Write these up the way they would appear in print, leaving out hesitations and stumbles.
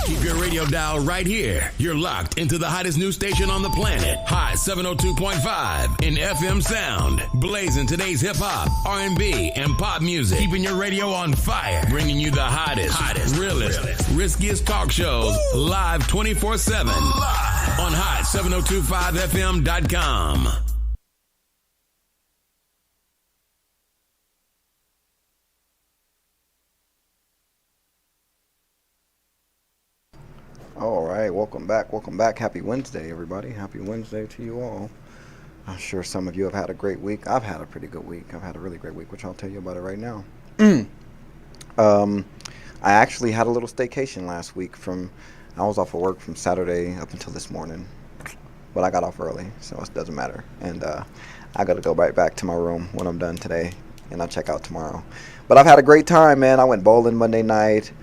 Keep your radio dial right here. You're locked into the hottest news station on the planet. Hot 702.5 in FM sound. Blazing today's hip-hop, R&B, and pop music. Keeping your radio on fire. Bringing you the hottest, realest, riskiest talk shows live 24/7 on hot7025fm.com. All right, welcome back. Happy Wednesday, everybody. Happy Wednesday to you all. I'm sure some of you have had a great week. I've had a pretty good week. I've had a really great week, which I'll tell you about it right now. I actually had a little staycation last week. I was off of work from Saturday up until this morning, but I got off early, so it doesn't matter. And I got to go right back to my room when I'm done today, and I'll check out tomorrow. But I've had a great time, man. I went bowling Monday night.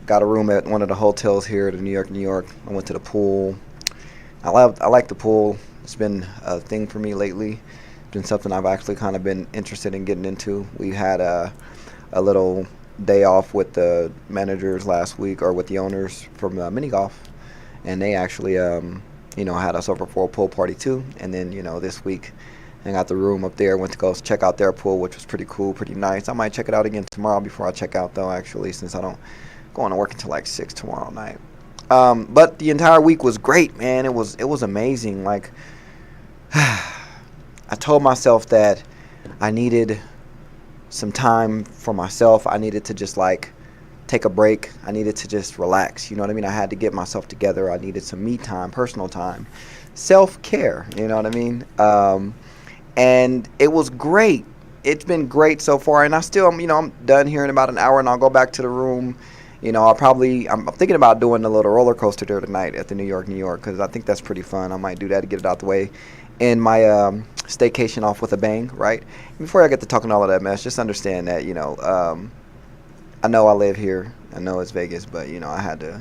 Got a room at one of the hotels here in New York. I went to the pool. I like the pool. It's been a thing for me lately. It's been something I've actually kind of been interested in getting into. We had a little day off with the managers last week, or with the owners from mini golf, and they actually had us over for a pool party too. And then this week I got the room up there. Went to go check out their pool, which was pretty cool, pretty nice. I might check it out again tomorrow before I check out though, actually, since I don't going to work until like 6 tomorrow night. But the entire week was great, man. It was amazing. Like, I told myself that I needed some time for myself. I needed to just like take a break. I needed to just relax. You know what I mean? I had to get myself together. I needed some me time, personal time, self-care. You know what I mean? And it was great. It's been great so far. And I still, I'm done here in about an hour, and I'll go back to the room. I'm thinking about doing a little roller coaster there tonight at the New York, because I think that's pretty fun. I might do that to get it out the way. And my staycation off with a bang, right? Before I get to talking all of that mess, just understand that, I know I live here. I know it's Vegas, but, I had to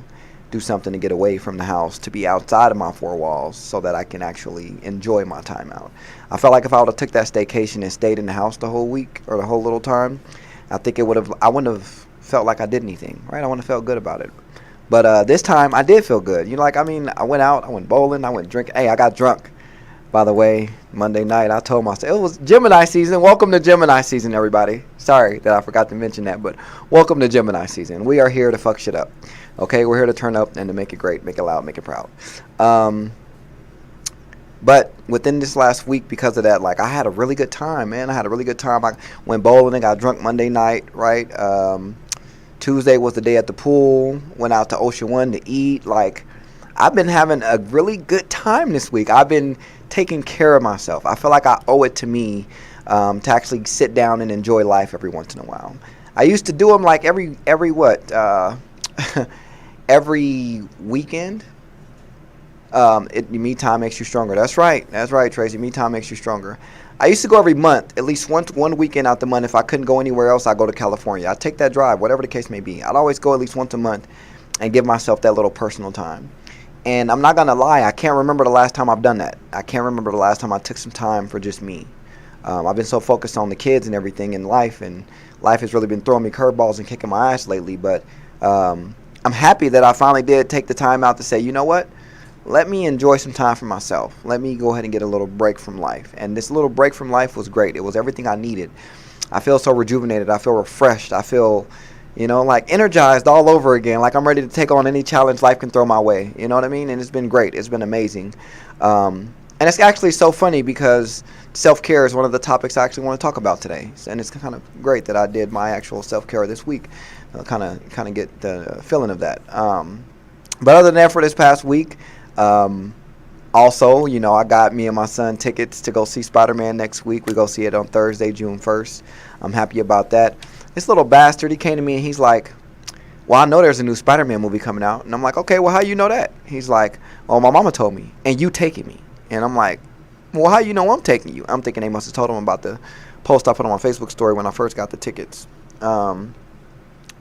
do something to get away from the house, to be outside of my four walls so that I can actually enjoy my time out. I felt like if I would have took that staycation and stayed in the house the whole week or the whole little time, I think I wouldn't have felt like I did anything, right? I wouldn't have felt good about it. But this time I did feel good. I went out, I went bowling, I went drinking. Hey, I got drunk, by the way, Monday night. I told myself, it was Gemini season. Welcome to Gemini season, everybody. Sorry that I forgot to mention that, but welcome to Gemini season. We are here to fuck shit up. Okay, we're here to turn up and to make it great, make it loud, make it proud. But within this last week, because of that, like, I had a really good time, man. I had a really good time. I went bowling and got drunk Monday night, right? Tuesday was the day at the pool. Went out to Ocean One to eat. Like, I've been having a really good time this week. I've been taking care of myself. I feel like I owe it to me to actually sit down and enjoy life every once in a while. I used to do them like every weekend. Me time makes you stronger. That's right, Tracy. Me time makes you stronger. I used to go every month, at least one weekend out the month. If I couldn't go anywhere else, I'd go to California. I'd take that drive, whatever the case may be. I'd always go at least once a month and give myself that little personal time. And I'm not going to lie, I can't remember the last time I've done that. I can't remember the last time I took some time for just me. I've been so focused on the kids and everything in life, and life has really been throwing me curveballs and kicking my ass lately. But I'm happy that I finally did take the time out to say, you know what? Let me enjoy some time for myself. Let me go ahead and get a little break from life. And this little break from life was great. It was everything I needed. I feel so rejuvenated. I feel refreshed. I feel, like energized all over again. Like I'm ready to take on any challenge life can throw my way. You know what I mean? And it's been great. It's been amazing. And it's actually so funny because self-care is one of the topics I actually want to talk about today. And it's kind of great that I did my actual self-care this week. Kind of get the feeling of that. But other than that, for this past week, also, I got me and my son tickets to go see Spider-Man next week. We go see it on Thursday, June 1st. I'm happy about that. This little bastard, he came to me and he's like, well, I know there's a new Spider-Man movie coming out. And I'm like, okay, well, how you know that? He's like, oh, my mama told me, and you taking me. And I'm like, well, how you know I'm taking you? I'm thinking they must have told him about the post I put on my Facebook story when I first got the tickets. Well,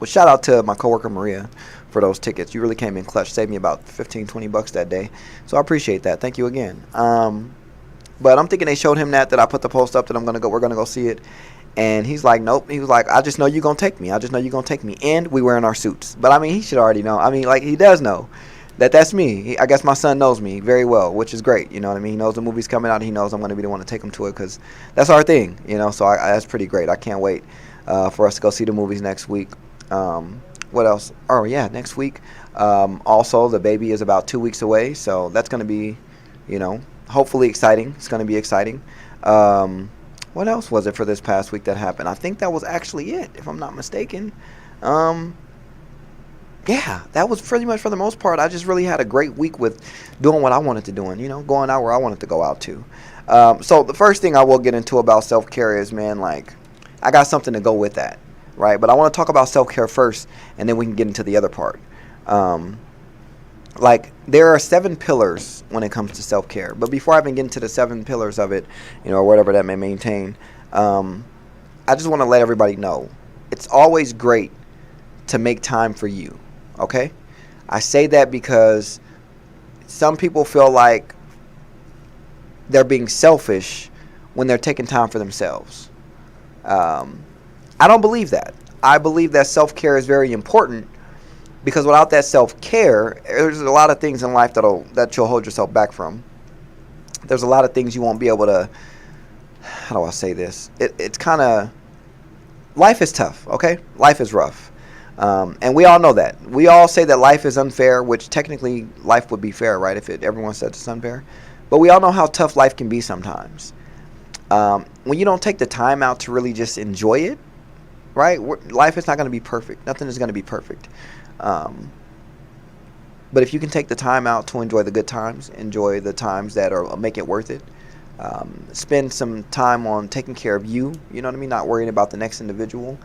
shout out to my coworker Maria for those tickets. You really came in clutch. Saved me about $15-20 that day. So I appreciate that. Thank you again. But I'm thinking they showed him that I put the post up that we're gonna go see it. And he's like, nope. He was like, I just know you're going to take me. I just know you're going to take me. And we wearing our suits. But, I mean, he should already know. I mean, like, he does know that that's me. I guess my son knows me very well, which is great. You know what I mean? He knows the movie's coming out. He knows I'm going to be the one to take him to it because that's our thing, you know. So that's pretty great. I can't wait for us to go see the movies next week. What else? Oh, yeah, next week. Also, the baby is about 2 weeks away. So that's going to be, you know, hopefully exciting. It's going to be exciting. What else was it for this past week that happened? I think that was actually it, if I'm not mistaken. Yeah, that was pretty much for the most part. I just really had a great week with doing what I wanted to do and, you know, going out where I wanted to go out to. So the first thing I will get into about self-care is, man, like, I got something to go with that, right? But I want to talk about self-care first, and then we can get into the other part. Like, there are 7 pillars when it comes to self-care. But before I even get into the 7 pillars of it, you know, or whatever that may maintain, I just want to let everybody know it's always great to make time for you, okay? I say that because some people feel like they're being selfish when they're taking time for themselves. I don't believe that. I believe that self-care is very important. Because without that self-care, there's a lot of things in life that you'll hold yourself back from. There's a lot of things you won't be able to, how do I say this? It's kind of, life is tough, okay? Life is rough. And we all know that. We all say that life is unfair, which technically life would be fair, right? If everyone said it's unfair. But we all know how tough life can be sometimes. When you don't take the time out to really just enjoy it, right? Life is not going to be perfect. Nothing is going to be perfect. But if you can take the time out to enjoy the good times, enjoy the times that make it worth it, spend some time on taking care of you, you know what I mean, not worrying about the next individual.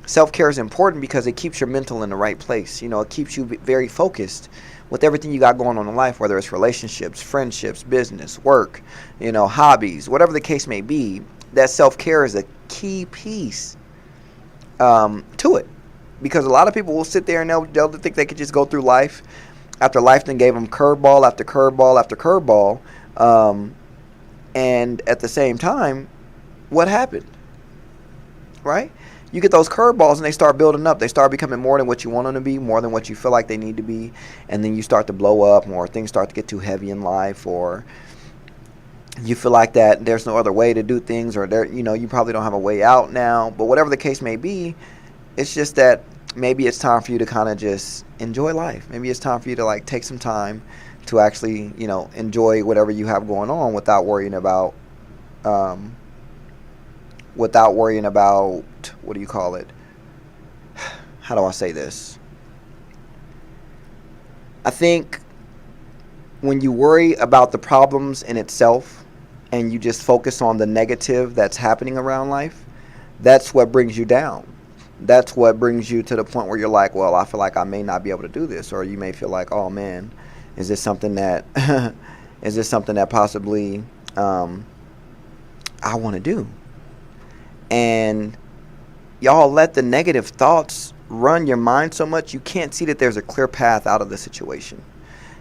Self-care is important because it keeps your mental in the right place. You know, it keeps you very focused with everything you got going on in life, whether it's relationships, friendships, business, work, you know, hobbies, whatever the case may be. That self-care is a key piece to it. Because a lot of people will sit there and they'll think they could just go through life after life then gave them curveball after curveball after curveball. And at the same time, what happened? Right? You get those curveballs and they start building up. They start becoming more than what you want them to be, more than what you feel like they need to be. And then you start to blow up, or things start to get too heavy in life, or you feel like that there's no other way to do things, or you probably don't have a way out now. But whatever the case may be, it's just that maybe it's time for you to kind of just enjoy life. Maybe it's time for you to like take some time to actually, you know, enjoy whatever you have going on without worrying about, what do you call it? How do I say this? I think when you worry about the problems in itself and you just focus on the negative that's happening around life, that's what brings you down. That's what brings you to the point where you're like, well, I feel like I may not be able to do this. Or you may feel like, oh man, is this something that possibly I want to do? And y'all let the negative thoughts run your mind so much you can't see that there's a clear path out of the situation.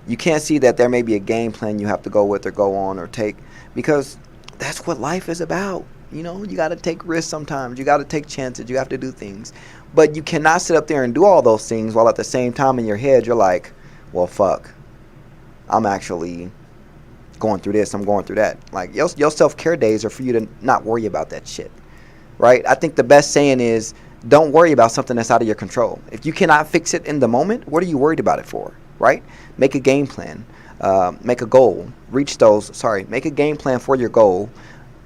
You can't see that there may be a game plan you have to go with or go on or take, because that's what life is about. You know, you got to take risks sometimes. You got to take chances. You have to do things. But you cannot sit up there and do all those things while at the same time in your head you're like, well, fuck, I'm actually going through this. I'm going through that. Like, your self-care days are for you to not worry about that shit, right? I think the best saying is, don't worry about something that's out of your control. If you cannot fix it in the moment, what are you worried about it for, right? Make a game plan. Make a goal. Make a game plan for your goal.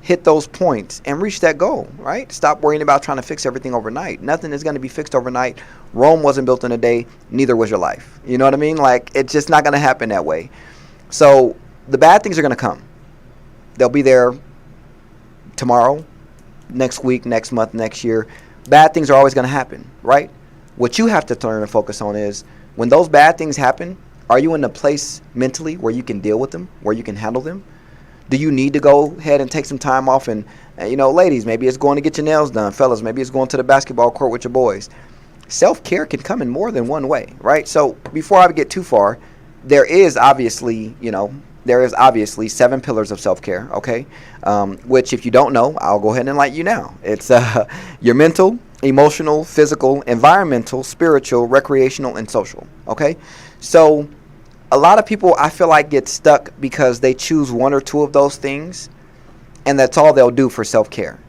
Hit those points and reach that goal, right? Stop worrying about trying to fix everything overnight. Nothing is going to be fixed overnight. Rome wasn't built in a day. Neither was your life. You know what I mean? Like, it's just not going to happen that way. So the bad things are going to come. They'll be there tomorrow, next week, next month, next year. Bad things are always going to happen, right? What you have to learn to focus on is when those bad things happen, are you in a place mentally where you can deal with them, where you can handle them? Do you need to go ahead and take some time off and ladies, maybe it's going to get your nails done. Fellas, maybe it's going to the basketball court with your boys. Self-care can come in more than one way, right? So before I get too far, there is obviously, there is obviously 7 pillars of self-care, okay? Which, if you don't know, I'll go ahead and enlighten you now. It's your mental, emotional, physical, environmental, spiritual, recreational, and social, okay? So a lot of people, I feel like, get stuck because they choose one or two of those things, and that's all they'll do for self-care.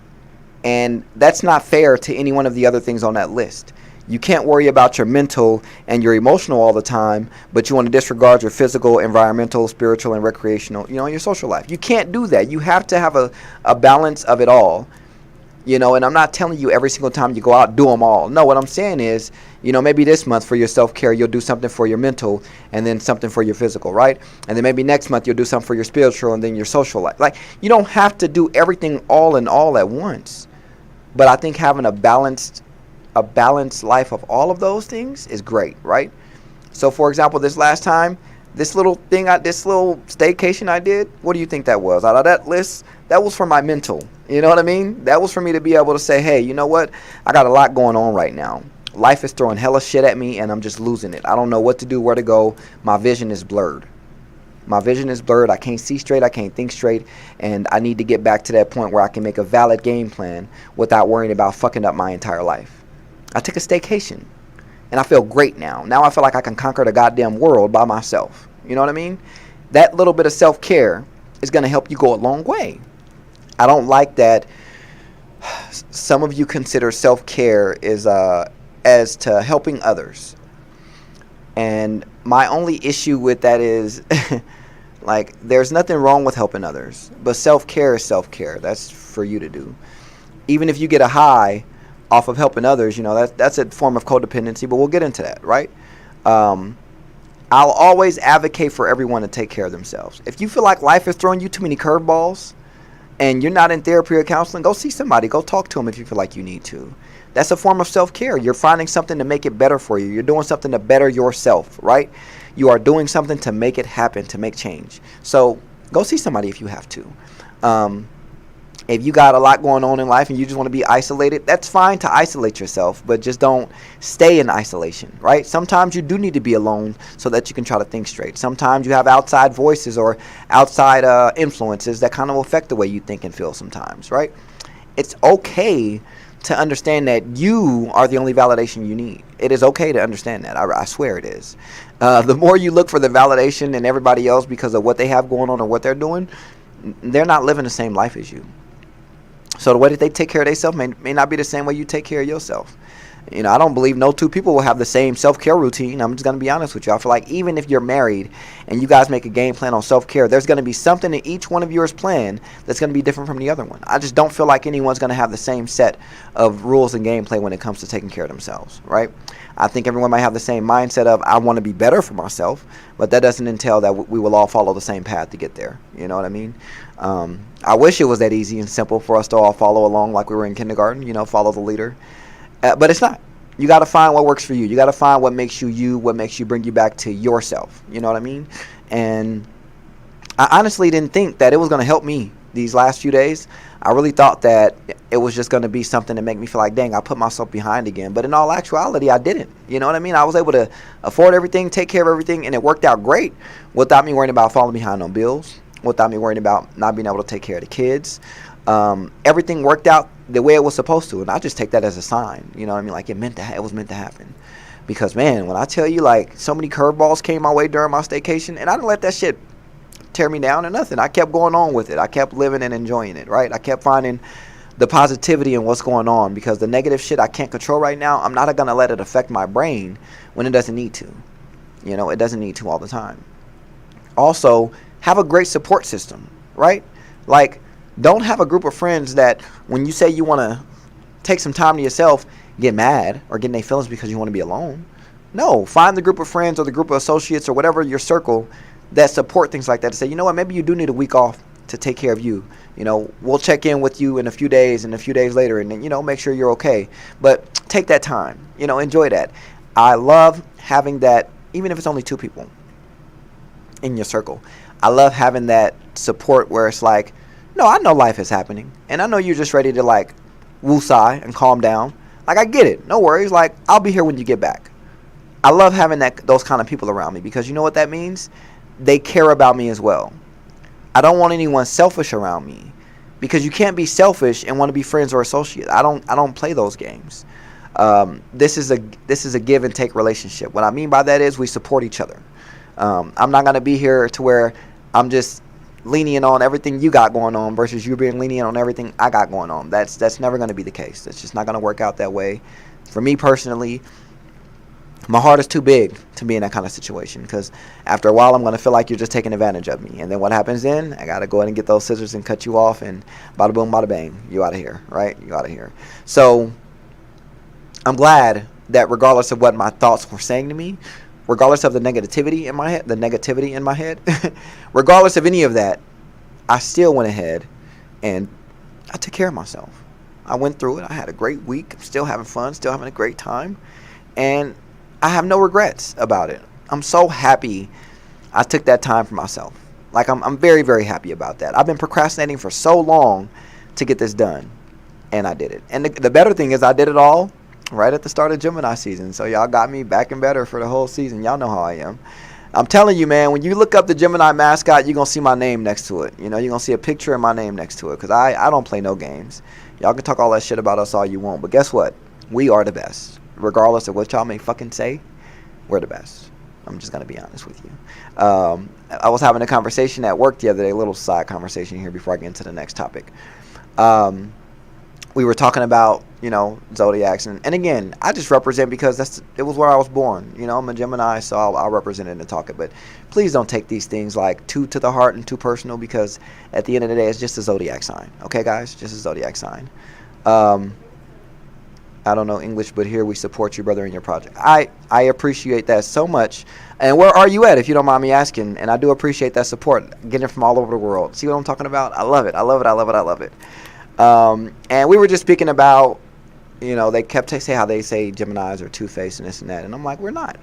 And that's not fair to any one of the other things on that list. You can't worry about your mental and your emotional all the time, but you want to disregard your physical, environmental, spiritual, and recreational, your social life. You can't do that. You have to have a balance of it all, and I'm not telling you every single time you go out, do them all. No, what I'm saying is, maybe this month for your self-care, you'll do something for your mental and then something for your physical, right? And then maybe next month you'll do something for your spiritual and then your social life. Like, you don't have to do everything all in all at once. But I think having a balanced life of all of those things is great, right? So, for example, this last time, this little staycation I did, what do you think that was? Out of that list, that was for my mental. You know what I mean? That was for me to be able to say, hey, you know what? I got a lot going on right now. Life is throwing hella shit at me, and I'm just losing it. I don't know what to do, where to go. My vision is blurred. I can't see straight. I can't think straight. And I need to get back to that point where I can make a valid game plan without worrying about fucking up my entire life. I took a staycation, and I feel great now. Now I feel like I can conquer the goddamn world by myself. You know what I mean? That little bit of self-care is going to help you go a long way. I don't like that some of you consider self-care is as to helping others. And my only issue with that is, like, there's nothing wrong with helping others, but self-care is self-care. That's for you to do. Even if you get a high off of helping others, that's a form of codependency, but we'll get into that, right? I'll always advocate for everyone to take care of themselves. If you feel like life is throwing you too many curveballs and you're not in therapy or counseling, go see somebody. Go talk to them if you feel like you need to. That's a form of self-care. You're finding something to make it better for you. You're doing something to better yourself, right? You are doing something to make it happen, to make change. So go see somebody if you have to. If you got a lot going on in life and you just want to be isolated, that's fine to isolate yourself, but just don't stay in isolation, right? Sometimes you do need to be alone so that you can try to think straight. Sometimes you have outside voices or outside influences that kind of affect the way you think and feel sometimes, right? It's okay to understand that you are the only validation you need. It is okay to understand that. I swear it is. The more you look for the validation in everybody else because of what they have going on or what they're doing, they're not living the same life as you. So the way that they take care of themselves may not be the same way you take care of yourself. I don't believe no two people will have the same self-care routine. I'm just going to be honest with you. I feel like even if you're married and you guys make a game plan on self-care, there's going to be something in each one of yours plan that's going to be different from the other one. I just don't feel like anyone's going to have the same set of rules and gameplay when it comes to taking care of themselves, right? I think everyone might have the same mindset of, I want to be better for myself, but that doesn't entail that we will all follow the same path to get there. You know what I mean? I wish it was that easy and simple for us to all follow along like we were in kindergarten, follow the leader. But it's not. You got to find what works for you. You got to find what makes you, what makes you bring you back to yourself. You know what I mean? And I honestly didn't think that it was going to help me these last few days. I really thought that it was just going to be something to make me feel like, dang, I put myself behind again. But in all actuality, I didn't. You know what I mean? I was able to afford everything, take care of everything, and it worked out great without me worrying about falling behind on bills, without me worrying about not being able to take care of the kids. Everything worked out the way it was supposed to, and I just take that as a sign. You know what I mean? Like, it was meant to happen. Because, man, when I tell you, like, so many curveballs came my way during my staycation, and I didn't let that shit tear me down or nothing. I kept going on with it. I kept living and enjoying it, right? I kept finding the positivity in what's going on, because the negative shit I can't control right now, I'm not going to let it affect my brain when it doesn't need to. It doesn't need to all the time. Also, have a great support system, right? Like, don't have a group of friends that when you say you want to take some time to yourself, get mad or get in their feelings because you want to be alone. No, find the group of friends or the group of associates or whatever your circle that support things like that, to say, you know what, maybe you do need a week off to take care of you. We'll check in with you in a few days and a few days later and then, make sure you're okay. But take that time, enjoy that. I love having that, even if it's only 2 people in your circle. I love having that support where it's like, no, I know life is happening, and I know you're just ready to, like, woosah and calm down. Like, I get it. No worries. Like, I'll be here when you get back. I love having those kind of people around me, because you know what that means? They care about me as well. I don't want anyone selfish around me, because you can't be selfish and want to be friends or associates. I don't play those games. This is a give and take relationship. What I mean by that is we support each other. I'm not gonna be here to where I'm just lenient on everything you got going on versus you being lenient on everything I got going on. That's never gonna be the case. That's just not gonna work out that way. For me personally, my heart is too big to be in that kind of situation, because after a while I'm going to feel like you're just taking advantage of me. And then what happens then? I got to go ahead and get those scissors and cut you off, and bada boom, bada bang, you out of here, right? You out of here. So I'm glad that regardless of what my thoughts were saying to me, regardless of the negativity in my head, regardless of any of that, I still went ahead and I took care of myself. I went through it. I had a great week. I'm still having fun, still having a great time. And I have no regrets about it. I'm so happy I took that time for myself. Like, I'm very, very happy about that. I've been procrastinating for so long to get this done, and I did it. And the better thing is I did it all right at the start of Gemini season. So y'all got me back and better for the whole season. Y'all know how I am. I'm telling you, man, when you look up the Gemini mascot, you're going to see my name next to it. You know, you're going to see a picture of my name next to it, because I don't play no games. Y'all can talk all that shit about us all you want, but guess what? We are the best. Regardless of what y'all may fucking say, we're the best. I'm just going to be honest with you. I was having a conversation at work the other day, a little side conversation here before I get into the next topic. We were talking about, you know, zodiacs. And again, I just represent because it was where I was born. You know, I'm a Gemini, so I'll represent it and talk it. But please don't take these things like too to the heart and too personal, because at the end of the day, it's just a zodiac sign. Okay, guys? Just a zodiac sign. I don't know English, but here we support you, brother, in your project. I appreciate that so much. And where are you at, if you don't mind me asking? And I do appreciate that support, getting it from all over the world. See what I'm talking about? I love it. I love it. I love it. I love it. And we were just speaking about, you know, they kept saying how they say Geminis are two-faced and this and that. And I'm like, we're not.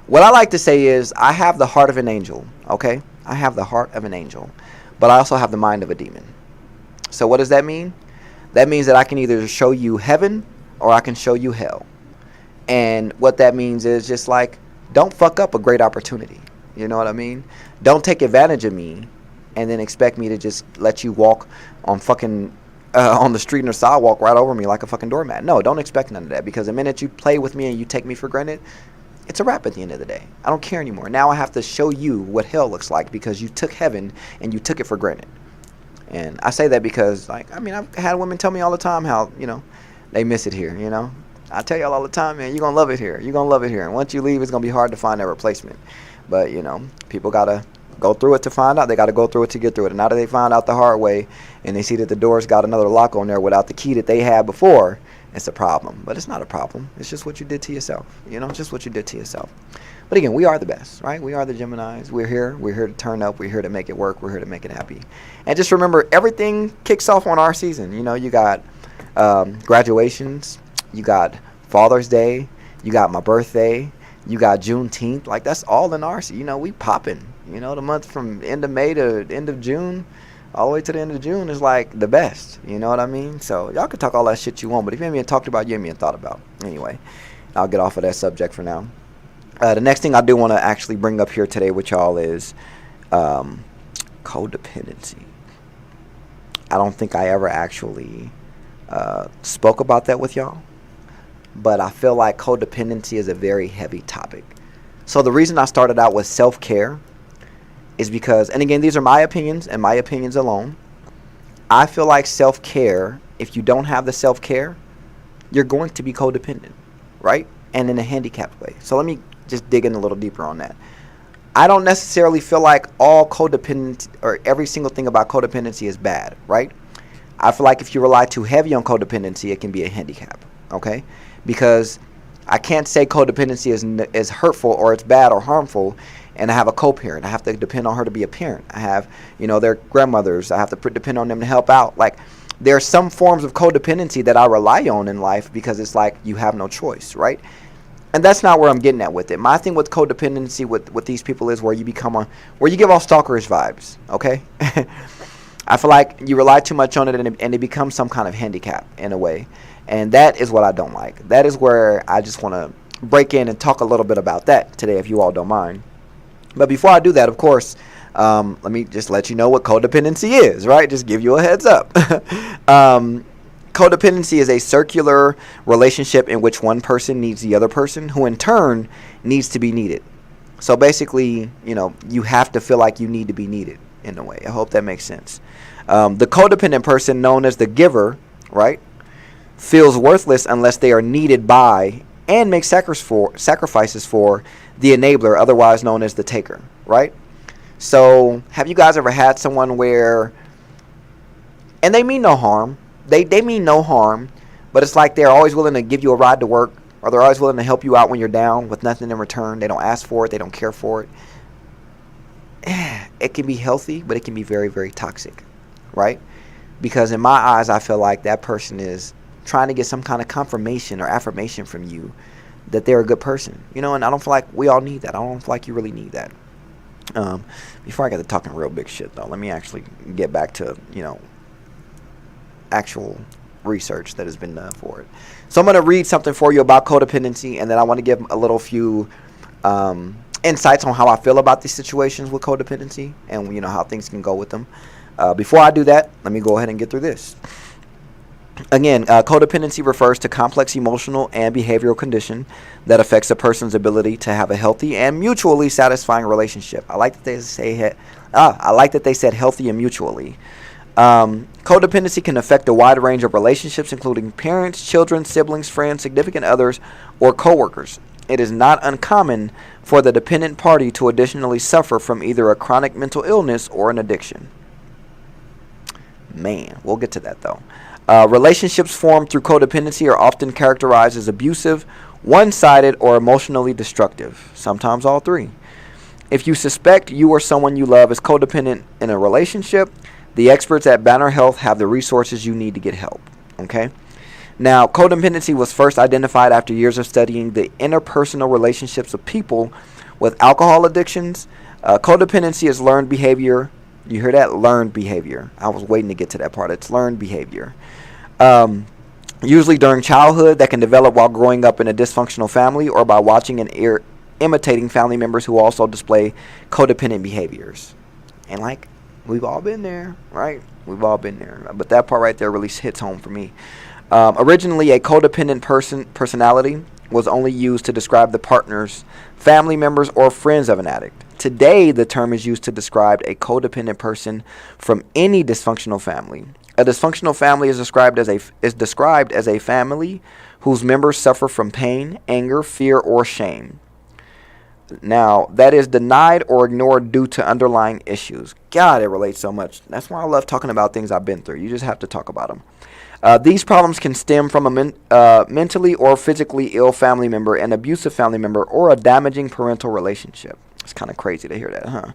What I like to say is I have the heart of an angel, okay? I have the heart of an angel. But I also have the mind of a demon. So what does that mean? That means that I can either show you heaven or I can show you hell. And what that means is just like, don't fuck up a great opportunity. You know what I mean? Don't take advantage of me and then expect me to just let you walk on fucking on the street and the sidewalk right over me like a fucking doormat. No, don't expect none of that, because the minute you play with me and you take me for granted, it's a wrap at the end of the day. I don't care anymore. Now I have to show you what hell looks like, because you took heaven and you took it for granted. And I say that because, like, I mean, I've had women tell me all the time how, you know, they miss it here, you know. I tell y'all all the time, man, you're going to love it here. You're going to love it here. And once you leave, it's going to be hard to find a replacement. But, you know, people got to go through it to find out. They got to go through it to get through it. And now that they find out the hard way and they see that the door's got another lock on there without the key that they had before, it's a problem. But it's not a problem. It's just what you did to yourself. You know, just what you did to yourself. But again, we are the best, right? We are the Geminis. We're here. We're here to turn up. We're here to make it work. We're here to make it happy. And just remember, everything kicks off on our season. You know, you got graduations, you got Father's Day, you got my birthday, you got Juneteenth. Like, that's all in our, you know, we popping. You know, the month from end of May to end of June, all the way to the end of June is like the best. You know what I mean? So y'all can talk all that shit you want, but if you haven't talked about, you haven't thought about. Anyway, I'll get off of that subject for now. The next thing I do want to actually bring up here today with y'all is codependency. I don't think I ever actually spoke about that with y'all, but I feel like codependency is a very heavy topic. So the reason I started out with self-care is because, and again, these are my opinions and my opinions alone, I feel like self-care, if you don't have the self-care, you're going to be codependent, right? And in a handicapped way. So let me just dig in a little deeper on that. I don't necessarily feel like all codependent or every single thing about codependency is bad, right? I feel like if you rely too heavy on codependency, it can be a handicap, okay? Because I can't say codependency is hurtful or it's bad or harmful, and I have a co-parent. I have to depend on her to be a parent. I have, you know, their grandmothers. I have to depend on them to help out. Like, there are some forms of codependency that I rely on in life because it's like you have no choice, right? And that's not where I'm getting at with it. My thing with codependency with these people is where you give off stalkerish vibes, okay? I feel like you rely too much on it and it becomes some kind of handicap in a way. And that is what I don't like. That is where I just want to break in and talk a little bit about that today, if you all don't mind. But before I do that, of course, Let me just let you know what codependency is, right? Just give you a heads up. Codependency is a circular relationship in which one person needs the other person, who in turn needs to be needed. So basically, you have to feel like you need to be needed in a way. I hope that makes sense. The codependent person, known as the giver, right, feels worthless unless they are needed by and make sacrifices for the enabler, otherwise known as the taker, right? So have you guys ever had someone where, and they mean no harm, they mean no harm, but it's like they're always willing to give you a ride to work, or they're always willing to help you out when you're down with nothing in return. They don't ask for it. They don't care for it. It can be healthy, but it can be very, very toxic, right? Because in my eyes, I feel like that person is trying to get some kind of confirmation or affirmation from you that they're a good person, and I don't feel like we all need that. I don't feel like you really need that. Before I get to talking real big shit, though, let me actually get back to, actual research that has been done for it. So I'm going to read something for you about codependency, and then I want to give a little few insights on how I feel about these situations with codependency and, how things can go with them. Before I do that, let me go ahead and get through this. Again, codependency refers to complex emotional and behavioral condition that affects a person's ability to have a healthy and mutually satisfying relationship. I like that they said healthy and mutually. Codependency can affect a wide range of relationships, including parents, children, siblings, friends, significant others, or coworkers. It is not uncommon for the dependent party to additionally suffer from either a chronic mental illness or an addiction. Man, we'll get to that though. Relationships formed through codependency are often characterized as abusive, one-sided, or emotionally destructive, sometimes all three. If you suspect you or someone you love is codependent in a relationship, the experts at Banner Health have the resources you need to get help. Okay? Now, codependency was first identified after years of studying the interpersonal relationships of people with alcohol addictions. Codependency is learned behavior. You hear that? Learned behavior. I was waiting to get to that part. It's learned behavior. Usually during childhood, that can develop while growing up in a dysfunctional family or by watching and imitating family members who also display codependent behaviors. And we've all been there, right? We've all been there. But that part right there really hits home for me. Originally, a codependent personality was only used to describe the partners, family members, or friends of an addict. Today, the term is used to describe a codependent person from any dysfunctional family. A dysfunctional family is described as a family whose members suffer from pain, anger, fear, or shame. Now, that is denied or ignored due to underlying issues. God, it relates so much. That's why I love talking about things I've been through. You just have to talk about them. These problems can stem from a mentally or physically ill family member, an abusive family member, or a damaging parental relationship. It's kind of crazy to hear that, huh?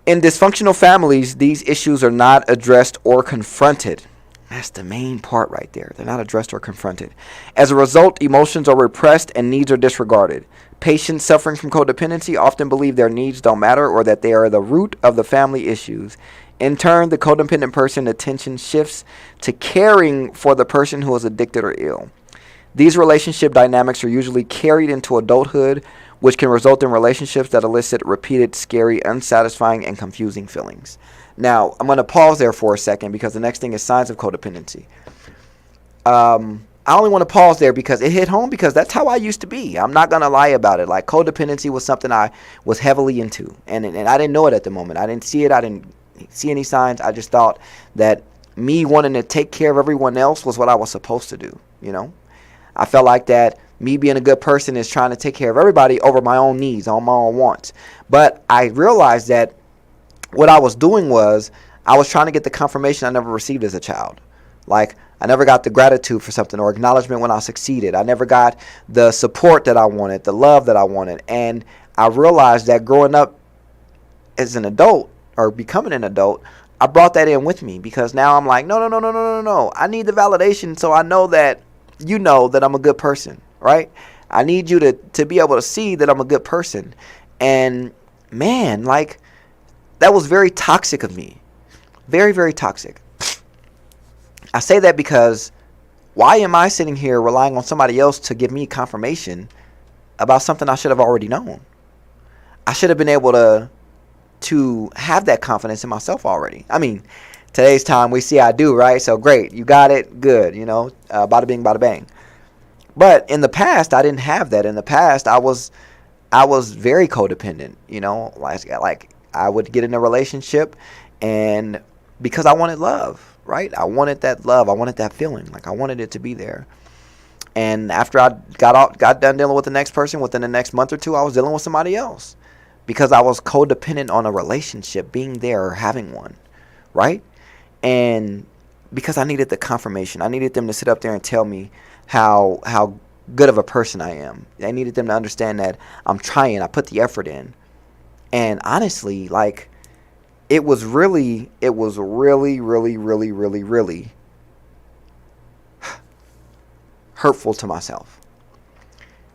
In dysfunctional families, these issues are not addressed or confronted. That's the main part right there. They're not addressed or confronted. As a result, emotions are repressed and needs are disregarded. Patients suffering from codependency often believe their needs don't matter or that they are the root of the family issues. In turn, the codependent person's attention shifts to caring for the person who is addicted or ill. These relationship dynamics are usually carried into adulthood, which can result in relationships that elicit repeated, scary, unsatisfying, and confusing feelings. Now, I'm going to pause there for a second because the next thing is signs of codependency. I only want to pause there because it hit home because that's how I used to be. I'm not going to lie about it. Like, codependency was something I was heavily into, and I didn't know it at the moment. I didn't see it. I didn't see any signs. I just thought that me wanting to take care of everyone else was what I was supposed to do, I felt like that me being a good person is trying to take care of everybody over my own needs, on my own wants. But I realized that what I was doing was I was trying to get the confirmation I never received as a child. Like, I never got the gratitude for something or acknowledgement when I succeeded. I never got the support that I wanted, the love that I wanted. And I realized that growing up as an adult or becoming an adult, I brought that in with me because now I'm like, no. I need the validation so I know that that I'm a good person, right? I need you to be able to see that I'm a good person. And man, that was very toxic of me. Very, very toxic. I say that because why am I sitting here relying on somebody else to give me confirmation about something I should have already known? I should have been able to to have that confidence in myself already. I mean, today's time we see I do, right? So great, you got it, good, bada bing, bada bang. But in the past, I didn't have that. In the past, I was very codependent. Like I would get in a relationship, and because I wanted love, right? I wanted that love. I wanted that feeling. Like I wanted it to be there. And after I got done dealing with the next person, within the next month or two, I was dealing with somebody else because I was codependent on a relationship being there or having one, right? And because I needed the confirmation, I needed them to sit up there and tell me how good of a person I am. I needed them to understand that I'm trying, I put the effort in. And honestly, like, it was really, really, really hurtful to myself.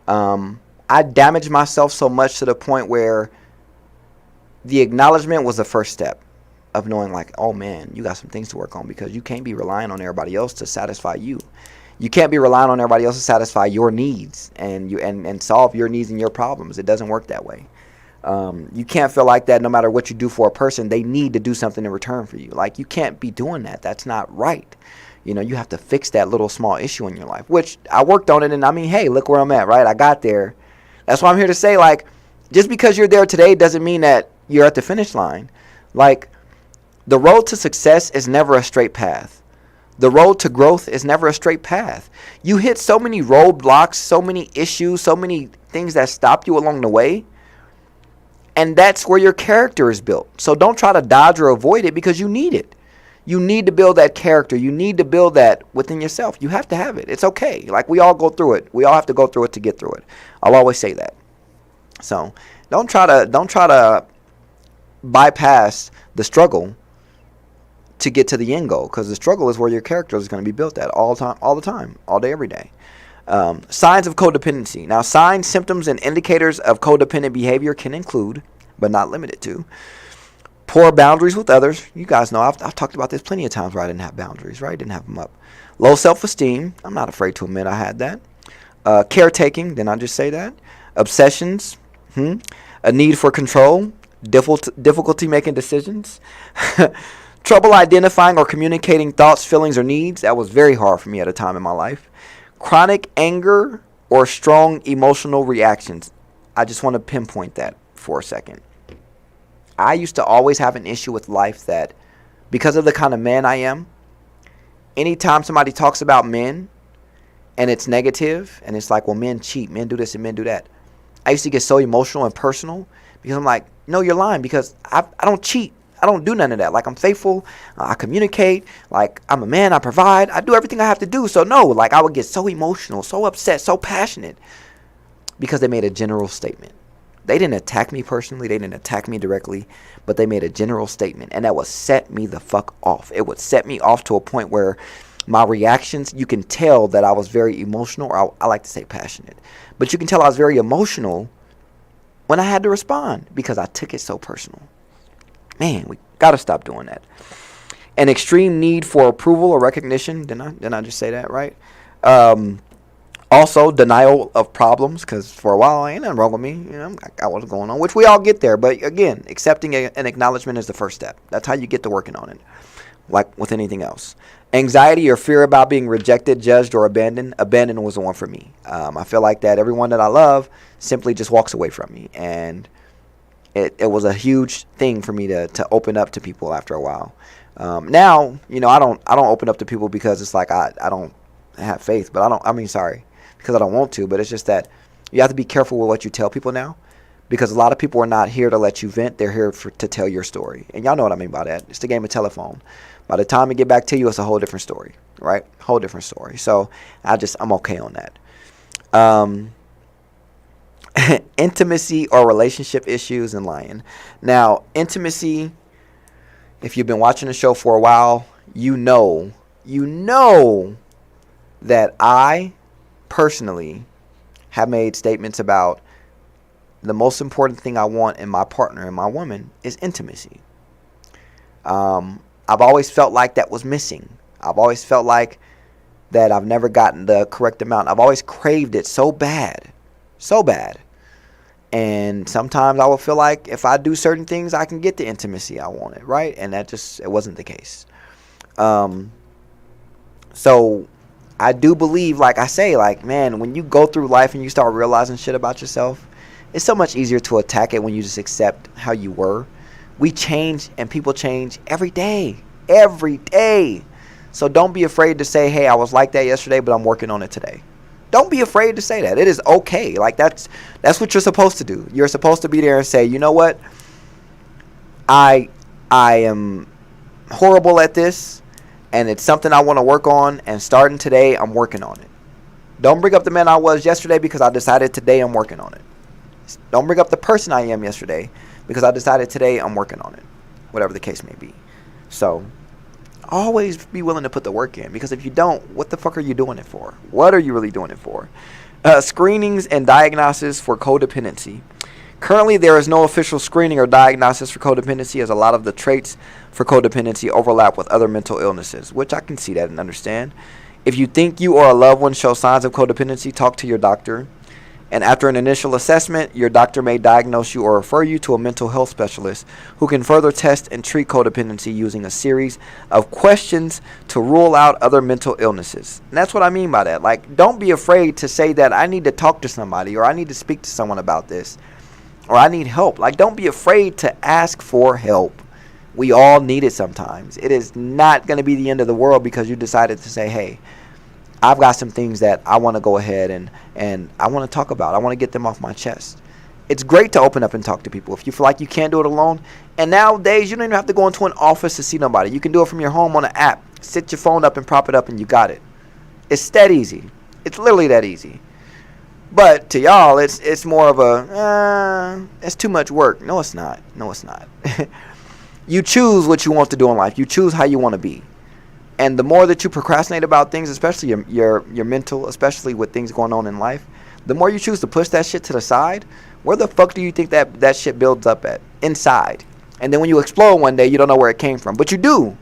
I damaged myself so much to the point where the acknowledgement was the first step of knowing, like, oh man, you got some things to work on, because you can't be relying on everybody else to satisfy you. You can't be relying on everybody else to satisfy your needs and solve your needs and your problems. It doesn't work that way. You can't feel like that no matter what you do for a person, they need to do something in return for you. Like, you can't be doing that. That's not right. You have to fix that little small issue in your life, which I worked on it. And I mean, hey, look where I'm at, right? I got there. That's why I'm here to say, like, just because you're there today doesn't mean that you're at the finish line. Like, the road to success is never a straight path. The road to growth is never a straight path. You hit so many roadblocks, so many issues, so many things that stop you along the way. And that's where your character is built. So don't try to dodge or avoid it, because you need it. You need to build that character. You need to build that within yourself. You have to have it. It's okay. Like, we all go through it. We all have to go through it to get through it. I'll always say that. So don't try to bypass the struggle to get to the end goal, because the struggle is where your character is going to be built at all the time, all day, every day. Signs of codependency. Now, signs, symptoms, and indicators of codependent behavior can include, but not limited to, poor boundaries with others. You guys know I've talked about this plenty of times where I didn't have boundaries, right? Didn't have them up. Low self-esteem. I'm not afraid to admit I had that. Caretaking. Didn't I just say that? Obsessions. A need for control. Difficulty making decisions. Trouble identifying or communicating thoughts, feelings, or needs. That was very hard for me at a time in my life. Chronic anger or strong emotional reactions. I just want to pinpoint that for a second. I used to always have an issue with life that, because of the kind of man I am, anytime somebody talks about men and it's negative and it's like, well, men cheat, men do this and men do that, I used to get so emotional and personal, because I'm like, no, you're lying, because I don't cheat. I don't do none of that. Like, I'm faithful. I communicate. Like, I'm a man. I provide. I do everything I have to do. So no, like, I would get so emotional, so upset, so passionate, because they made a general statement. They didn't attack me personally. They didn't attack me directly, but they made a general statement, and that would set me the fuck off. It would set me off to a point where my reactions, you can tell that I was very emotional, or I like to say passionate, but you can tell I was very emotional when I had to respond, because I took it so personal. Man, we got to stop doing that. An extreme need for approval or recognition. Didn't I just say that, right? Also, denial of problems, because for a while, ain't nothing wrong with me. I got what's going on, which we all get there. But again, accepting an acknowledgement is the first step. That's how you get to working on it, like with anything else. Anxiety or fear about being rejected, judged, or abandoned. Abandoned was the one for me. I feel like that everyone that I love simply just walks away from me. And it was a huge thing for me to open up to people after a while. Now, I don't open up to people because it's like I don't have faith, but because I don't want to, but it's just that you have to be careful with what you tell people now, because a lot of people are not here to let you vent. They're here to tell your story. And y'all know what I mean by that. It's the game of telephone. By the time I get back to you, it's a whole different story, right? Whole different story. So I'm okay on that. Intimacy or relationship issues and lying. Now, intimacy, if you've been watching the show for a while, you know that I personally have made statements about the most important thing I want in my partner and my woman is intimacy. I've always felt like that was missing. I've always felt like that I've never gotten the correct amount. I've always craved it so bad. And sometimes I would feel like if I do certain things, I can get the intimacy I wanted, right? And it wasn't the case. So I do believe, like I say, like, man, when you go through life and you start realizing shit about yourself, it's so much easier to attack it when you just accept how you were. We change and people change every day. Every day. So don't be afraid to say, hey, I was like that yesterday, but I'm working on it today. Don't be afraid to say that. It is okay. Like, that's what you're supposed to do. You're supposed to be there and say, you know what? I am horrible at this, and it's something I want to work on, and starting today, I'm working on it. Don't bring up the man I was yesterday because I decided today I'm working on it. Don't bring up the person I am yesterday because I decided today I'm working on it. Whatever the case may be. So always be willing to put the work in, because if you don't, what the fuck are you doing it for? What are you really doing it for? Screenings and diagnosis for codependency. Currently, there is no official screening or diagnosis for codependency, as a lot of the traits for codependency overlap with other mental illnesses, which I can see that and understand. If you think you or a loved one show signs of codependency, talk to your doctor. And after an initial assessment, your doctor may diagnose you or refer you to a mental health specialist who can further test and treat codependency using a series of questions to rule out other mental illnesses. And that's what I mean by that. Like, don't be afraid to say that I need to talk to somebody, or I need to speak to someone about this, or I need help. Like, don't be afraid to ask for help. We all need it sometimes. It is not going to be the end of the world because you decided to say, hey, I've got some things that I want to go ahead and I want to talk about. I want to get them off my chest. It's great to open up and talk to people if you feel like you can't do it alone. And nowadays, you don't even have to go into an office to see nobody. You can do it from your home on an app. Sit your phone up and prop it up and you got it. It's that easy. It's literally that easy. But to y'all, it's more of a, it's too much work. No, it's not. No, it's not. You choose what you want to do in life. You choose how you want to be. And the more that you procrastinate about things, especially your mental, especially with things going on in life, the more you choose to push that shit to the side, where the fuck do you think that shit builds up at? Inside. And then when you explode one day, you don't know where it came from. But you do.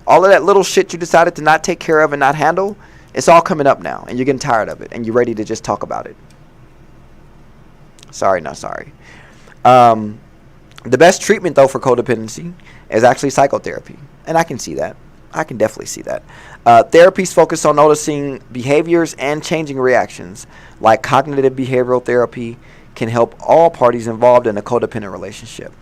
All of that little shit you decided to not take care of and not handle, it's all coming up now. And you're getting tired of it. And you're ready to just talk about it. Sorry, not sorry. The best treatment, though, for codependency is actually psychotherapy. And I can see that. I can definitely see that. Therapies focus on noticing behaviors and changing reactions, like cognitive behavioral therapy can help all parties involved in a codependent relationship.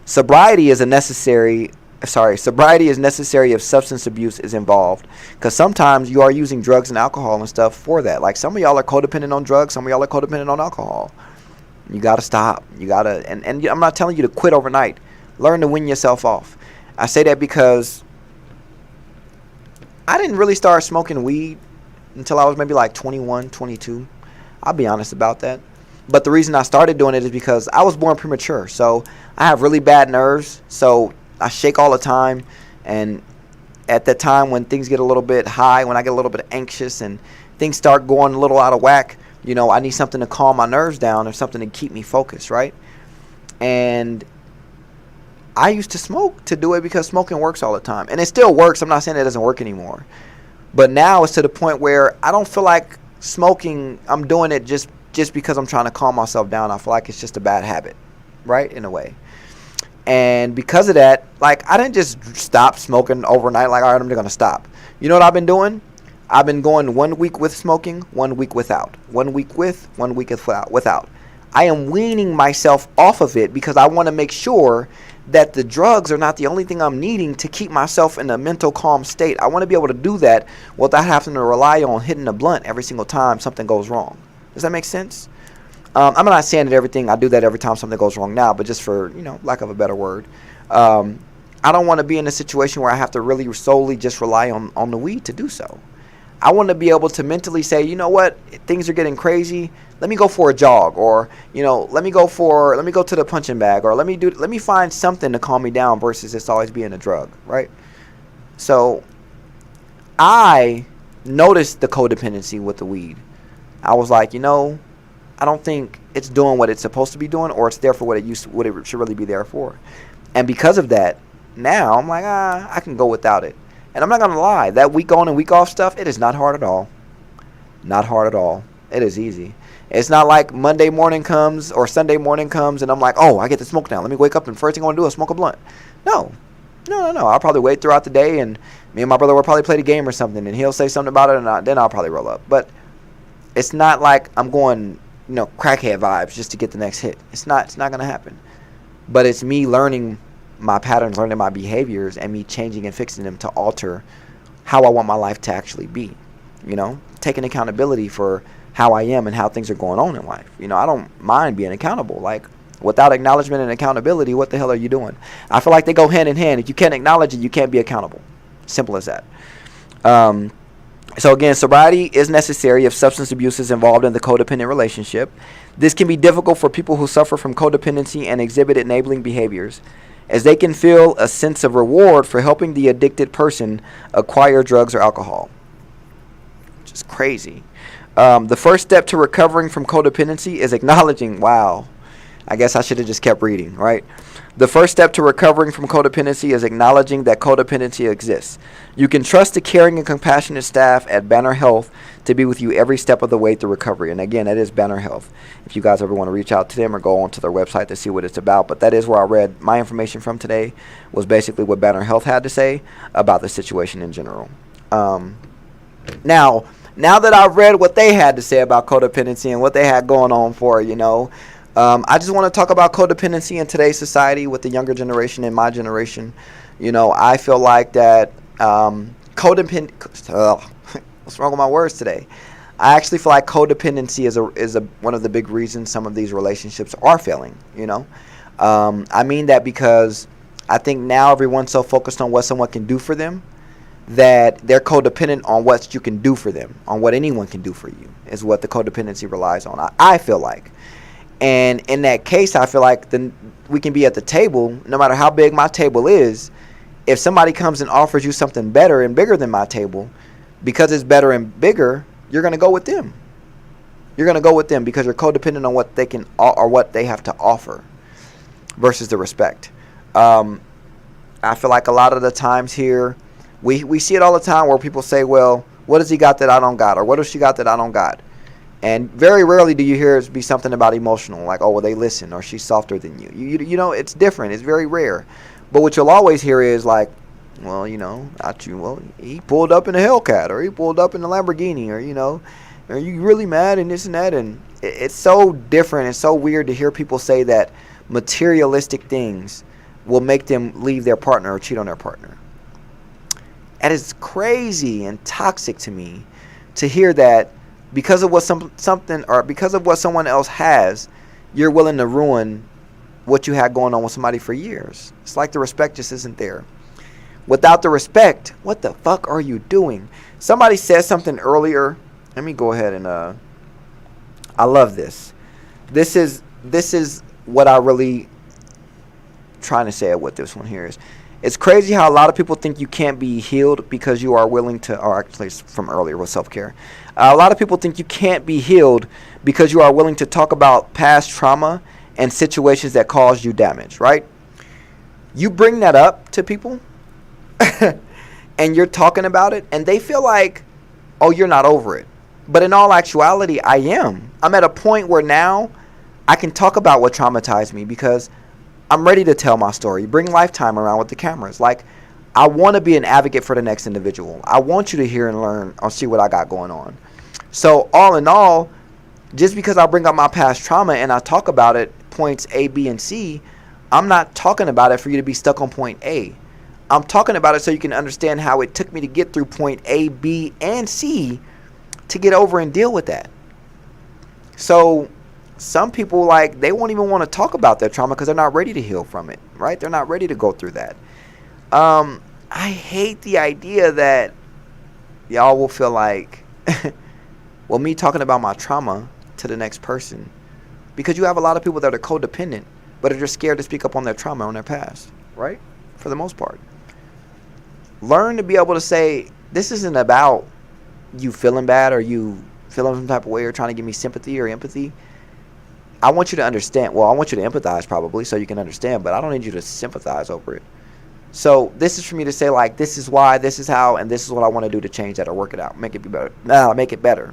Sobriety is necessary if substance abuse is involved, because sometimes you are using drugs and alcohol and stuff for that. Like, some of y'all are codependent on drugs, some of y'all are codependent on alcohol. You got to stop. You got to, and I'm not telling you to quit overnight. Learn to win yourself off. I say that because I didn't really start smoking weed until I was maybe like 21, 22. I'll be honest about that. But the reason I started doing it is because I was born premature. So I have really bad nerves. So I shake all the time. And at that time when things get a little bit high, when I get a little bit anxious and things start going a little out of whack, you know, I need something to calm my nerves down or something to keep me focused, right? And I used to smoke to do it because smoking works all the time. And it still works. I'm not saying it doesn't work anymore. But now it's to the point where I don't feel like smoking, I'm doing it just because I'm trying to calm myself down. I feel like it's just a bad habit, right, in a way. And because of that, like, I didn't just stop smoking overnight. Like, all right, I'm going to stop. You know what I've been doing? I've been going 1 week with smoking, 1 week without. 1 week with, 1 week without. I am weaning myself off of it because I want to make sure that the drugs are not the only thing I'm needing to keep myself in a mental calm state. I want to be able to do that without having to rely on hitting a blunt every single time something goes wrong. Does that make sense? I'm not saying that I do that every time something goes wrong now, but just for, lack of a better word. I don't want to be in a situation where I have to really solely just rely on the weed to do so. I want to be able to mentally say, you know what, things are getting crazy. Let me go for a jog, or let me go to the punching bag, or let me find something to calm me down versus it's always being a drug, right? So I noticed the codependency with the weed. I was like, I don't think it's doing what it's supposed to be doing, or it's there for what it should really be there for. And because of that, now I'm like, I can go without it. And I'm not going to lie, that week on and week off stuff, it is not hard at all. Not hard at all. It is easy. It's not like Monday morning comes or Sunday morning comes and I'm like, oh, I get to smoke now. Let me wake up and first thing I want to do is smoke a blunt. No. I'll probably wait throughout the day, and me and my brother will probably play the game or something, and he'll say something about it, and then I'll probably roll up. But it's not like I'm going, crackhead vibes just to get the next hit. It's not going to happen. But it's me learning my patterns, learning my behaviors, and me changing and fixing them to alter how I want my life to actually be. Taking accountability for how I am and how things are going on in life. I don't mind being accountable. Like, without acknowledgement and accountability, what the hell are you doing? I feel like they go hand in hand. If you can't acknowledge it, you can't be accountable. Simple as that. So again, sobriety is necessary if substance abuse is involved in the codependent relationship. This can be difficult for people who suffer from codependency and exhibit enabling behaviors, as they can feel a sense of reward for helping the addicted person acquire drugs or alcohol. Which is crazy. The first step to recovering from codependency is acknowledging, wow, I guess I should have just kept reading, right? The first step to recovering from codependency is acknowledging that codependency exists. You can trust the caring and compassionate staff at Banner Health to be with you every step of the way through recovery. And again, that is Banner Health. If you guys ever want to reach out to them or go onto their website to see what it's about. But that is where I read my information from today, was basically what Banner Health had to say about the situation in general. Now that I've read what they had to say about codependency and what they had going on for, I just want to talk about codependency in today's society with the younger generation and my generation. I feel like that codependent. What's wrong with my words today? I actually feel like codependency is one of the big reasons some of these relationships are failing. I mean that because I think now everyone's so focused on what someone can do for them that they're codependent on what you can do for them, on what anyone can do for you, is what the codependency relies on. I feel like. And in that case, I feel like we can be at the table, no matter how big my table is. If somebody comes and offers you something better and bigger than my table, because it's better and bigger, you're going to go with them. You're going to go with them because you're codependent on what they can or what they have to offer versus the respect. I feel like a lot of the times here, we see it all the time where people say, well, what does he got that I don't got? Or what does she got that I don't got? And very rarely do you hear it be something about emotional, like, oh, well, they listen, or she's softer than you. It's different. It's very rare. But what you'll always hear is like, well, he pulled up in a Hellcat, or he pulled up in a Lamborghini, or, are you really mad and this and that? And it's so different. It's so weird to hear people say that materialistic things will make them leave their partner or cheat on their partner. That is crazy and toxic to me to hear that. Because of what because of what someone else has, you're willing to ruin what you had going on with somebody for years. It's like the respect just isn't there. Without the respect, what the fuck are you doing? Somebody said something earlier. Let me go ahead and I love this. This is what I really trying to say what this one here is. It's crazy how a lot of people think you can't be healed because you are willing to, or actually it's from earlier with self-care. A lot of people think you can't be healed because you are willing to talk about past trauma and situations that caused you damage, right? You bring that up to people and you're talking about it and they feel like, oh, you're not over it. But in all actuality, I am. I'm at a point where now I can talk about what traumatized me because I'm ready to tell my story. Bring Lifetime around with the cameras. Like, I want to be an advocate for the next individual. I want you to hear and learn or see what I got going on. So all in all, just because I bring up my past trauma and I talk about it, points A, B, and C, I'm not talking about it for you to be stuck on point A. I'm talking about it so you can understand how it took me to get through point A, B, and C to get over and deal with that. So some people, like, they won't even want to talk about their trauma because they're not ready to heal from it, right? They're not ready to go through that. I hate the idea that y'all will feel like, well, me talking about my trauma to the next person, because you have a lot of people that are codependent, but are just scared to speak up on their trauma, on their past, right? For the most part. Learn to be able to say, this isn't about you feeling bad or you feeling some type of way or trying to give me sympathy or empathy. I want you to understand. Well, I want you to empathize probably so you can understand, but I don't need you to sympathize over it. So this is for me to say, like, this is why, this is how, and this is what I want to do to change that or work it out, make it be better. Make it better.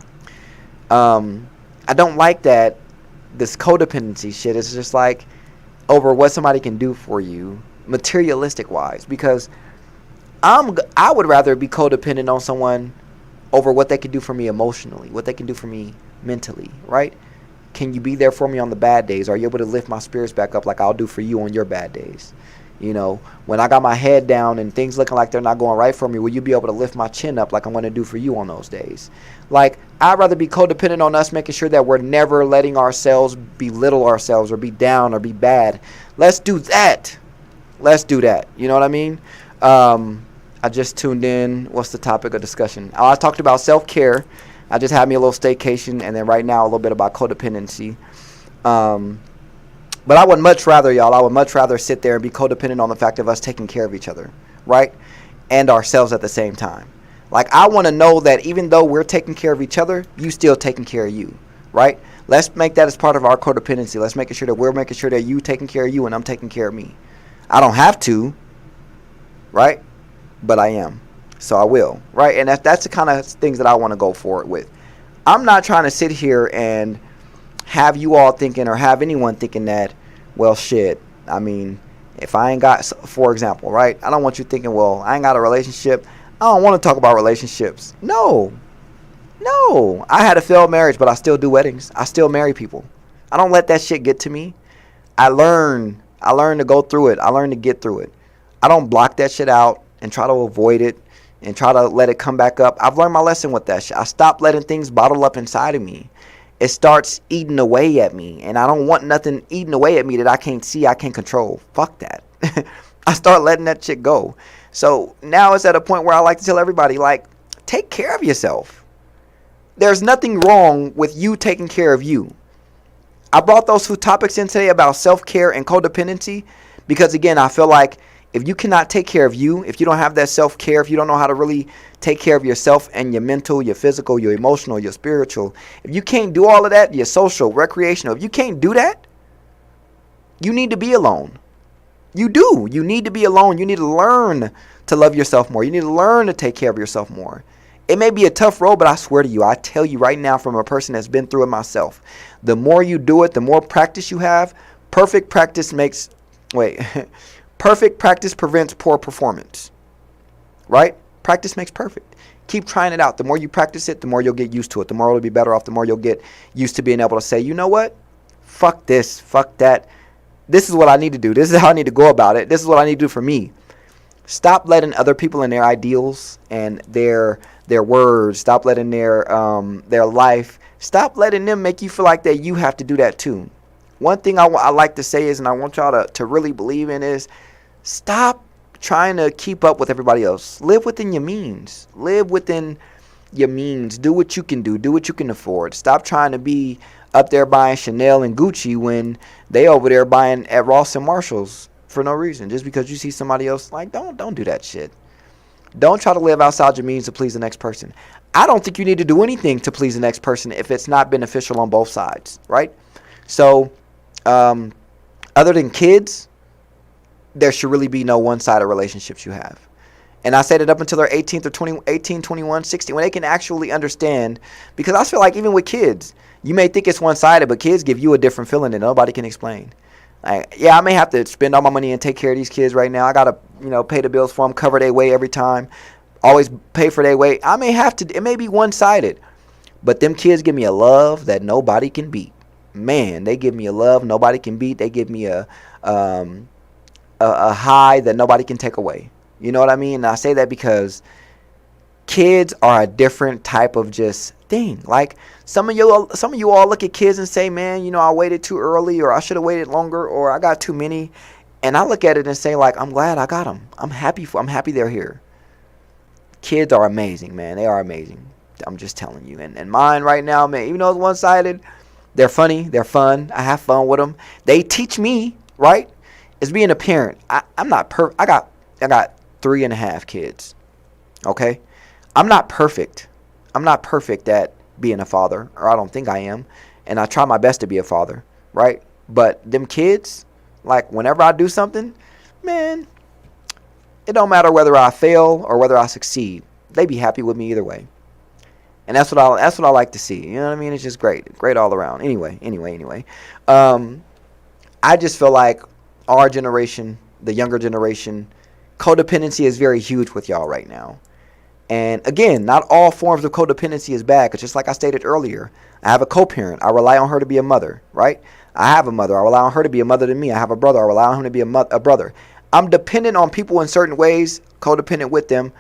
I don't like that this codependency shit is just like over what somebody can do for you materialistic wise, because I would rather be codependent on someone over what they can do for me emotionally, what they can do for me mentally, right? Can you be there for me on the bad days? Are you able to lift my spirits back up like I'll do for you on your bad days? You know, when I got my head down and things looking like they're not going right for me, will you be able to lift my chin up like I'm going to do for you on those days? Like, I'd rather be codependent on us making sure that we're never letting ourselves belittle ourselves or be down or be bad. Let's do that. Let's do that. You know what I mean? I just tuned in. What's the topic of discussion? I talked about self-care. I just had me a little staycation, and then right now a little bit about codependency. But I would much rather, y'all, I would much rather sit there and be codependent on the fact of us taking care of each other, right? And ourselves at the same time. Like, I want to know that even though we're taking care of each other, you still taking care of you, right? Let's make that as part of our codependency. Let's make sure that we're making sure that you taking care of you and I'm taking care of me. I don't have to, right? But I am. So I will, right? And that's the kind of things that I want to go forward with. I'm not trying to sit here and have you all thinking or have anyone thinking that, well, shit, I mean, if I ain't got, for example, right? I don't want you thinking, well, I ain't got a relationship. I don't want to talk about relationships. No. I had a failed marriage, but I still do weddings. I still marry people. I don't let that shit get to me. I learn to go through it. I learn to get through it. I don't block that shit out and try to avoid it and try to let it come back up. I've learned my lesson with that shit. I stopped letting things bottle up inside of me. It starts eating away at me, and I don't want nothing eating away at me that I can't see, I can't control. Fuck that. I start letting that shit go. So now it's at a point where I like to tell everybody, like, take care of yourself. There's nothing wrong with you taking care of you. I brought those two topics in today about self-care and codependency because, again, I feel like if you cannot take care of you, if you don't have that self-care, if you don't know how to really take care of yourself and your mental, your physical, your emotional, your spiritual, if you can't do all of that, your social, recreational, if you can't do that, you need to be alone. You do. You need to be alone. You need to learn to love yourself more. You need to learn to take care of yourself more. It may be a tough road, but I swear to you, I tell you right now from a person that's been through it myself, the more you do it, the more practice you have, perfect practice prevents poor performance, right? Practice makes perfect. Keep trying it out. The more you practice it, the more you'll get used to it. The more you'll be better off. The more you'll get used to being able to say, you know what? Fuck this. Fuck that. This is what I need to do. This is how I need to go about it. This is what I need to do for me. Stop letting other people and their ideals and their words, stop letting their life, stop letting them make you feel like that you have to do that too. One thing I like to say is, and I want y'all to really believe in, is stop trying to keep up with everybody else. Live within your means. Live within your means. Do what you can do. Do what you can afford. Stop trying to be up there buying Chanel and Gucci when they over there buying at Ross and Marshalls for no reason. Just because you see somebody else, like, don't do that shit. Don't try to live outside your means to please the next person. I don't think you need to do anything to please the next person if it's not beneficial on both sides, right? So, other than kids, there should really be no one-sided relationships you have. And I said it up until they're 18 or 20, 18, 21, 16, when they can actually understand. Because I feel like even with kids, you may think it's one-sided, but kids give you a different feeling that nobody can explain. Like, yeah, I may have to spend all my money and take care of these kids right now. I got to, pay the bills for them, cover their way every time, always pay for their way. I may have to, it may be one-sided. But them kids give me a love that nobody can beat. Man, they give me a love nobody can beat. They give me a high that nobody can take away. You know what I mean? And I say that because kids are a different type of just thing. Like some of you all look at kids and say, man, I waited too early, or I should have waited longer, or I got too many. And I look at it and say, like, I'm glad I got them. I'm happy they're here. Kids are amazing, man. They are amazing. I'm just telling you. And mine right now, man, even though it's one-sided, they're funny. They're fun. I have fun with them. They teach me, right? As being a parent, I'm not perfect. I got 3.5 kids. Okay? I'm not perfect. I'm not perfect at being a father, or I don't think I am. And I try my best to be a father, right? But them kids, like, whenever I do something, man, it don't matter whether I fail or whether I succeed. They be happy with me either way. And that's what I like to see. You know what I mean? It's just great all around. Anyway. I just feel like our generation, the younger generation, codependency is very huge with y'all right now. And again, not all forms of codependency is bad. Because just like I stated earlier, I have a co-parent. I rely on her to be a mother, right? I have a mother. I rely on her to be a mother to me. I have a brother. I rely on him to be a brother. I'm dependent on people in certain ways, codependent with them,